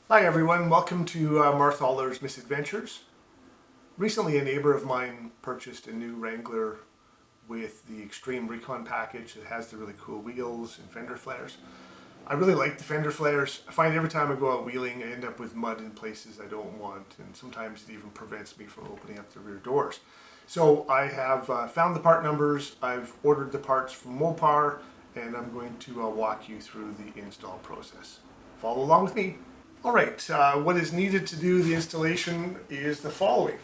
Hi everyone, welcome to Marthaller's Misadventures. Recently a neighbor of mine purchased a new Wrangler with the Xtreme Recon package that has the really cool wheels and fender flares. I really like the fender flares. I find every time I go out wheeling I end up with mud in places I don't want, and sometimes it even prevents me from opening up the rear doors. So I have found the part numbers, I've ordered the parts from Mopar, and I'm going to walk you through the install process. Follow along with me. Alright, what is needed to do the installation is the following.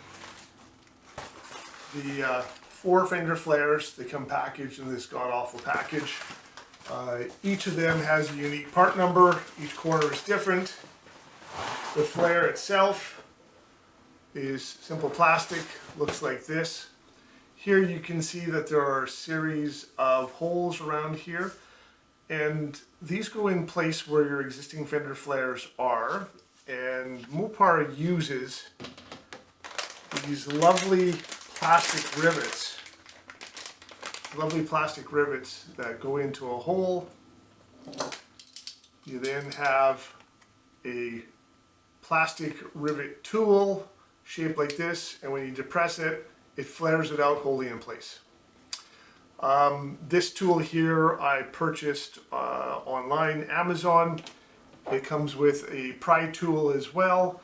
The 4 fender flares, they come packaged in this god-awful package. Each of them has a unique part number, each corner is different. The flare itself is simple plastic, looks like this. Here you can see that there are a series of holes around here. And these go in place where your existing fender flares are, and Mopar uses these lovely plastic rivets that go into a hole. You then have a plastic rivet tool shaped like this, and when you depress it, it flares it out wholly in place. This tool here I purchased online, Amazon. It comes with a pry tool as well,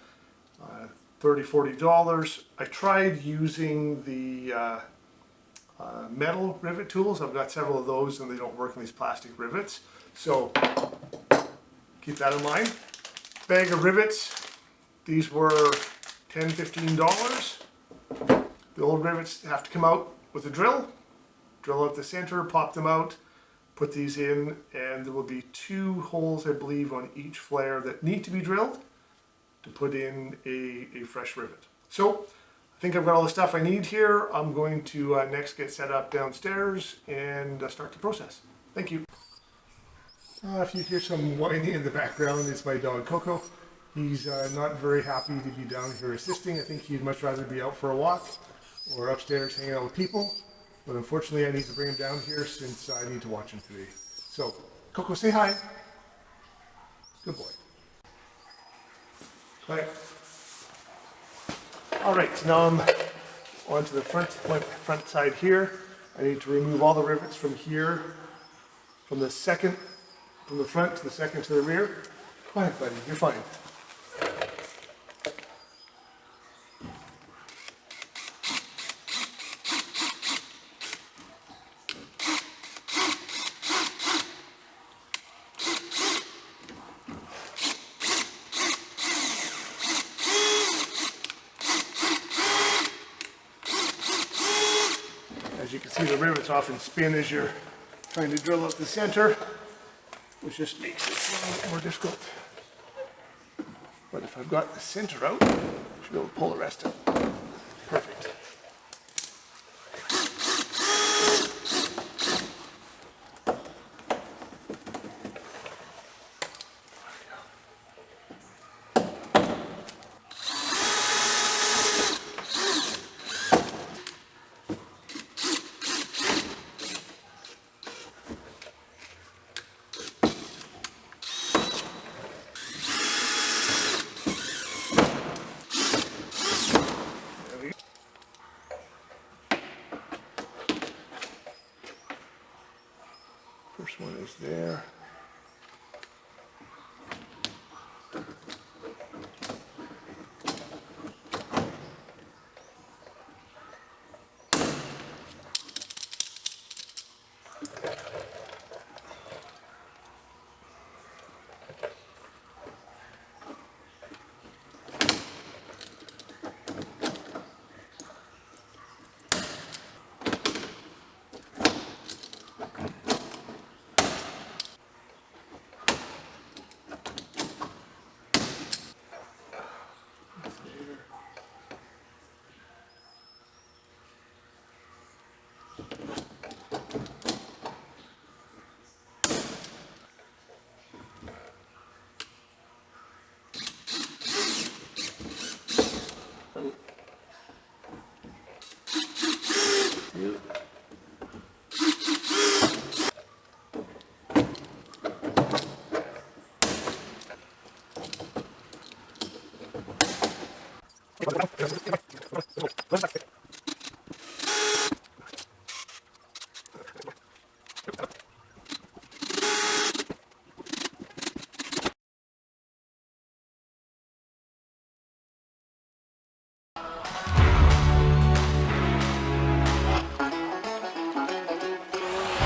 $30–40. I tried using the metal rivet tools. I've got several of those and they don't work in these plastic rivets. So keep that in mind. Bag of rivets. These were $10–15. The old rivets have to come out with a drill. Drill out the center, pop them out, put these in, and there will be 2 holes, I believe, on each flare that need to be drilled to put in a fresh rivet. So I think I've got all the stuff I need here. I'm going to next get set up downstairs and start the process. Thank you. If you hear some whining in the background, it's my dog Coco. He's not very happy to be down here assisting. I think he'd much rather be out for a walk or upstairs hanging out with people. But unfortunately, I need to bring him down here since I need to watch him today. So, Coco, say hi. Good boy. Quiet. All right, so now I'm onto the front side here. I need to remove all the rivets from here, from the front to the second to the rear. Quiet, buddy, you're fine. As you can see, the rivets often spin as you're trying to drill out the center, which just makes it a little bit more difficult. But if I've got the center out, I should be able to pull the rest out. Perfect. First one is there.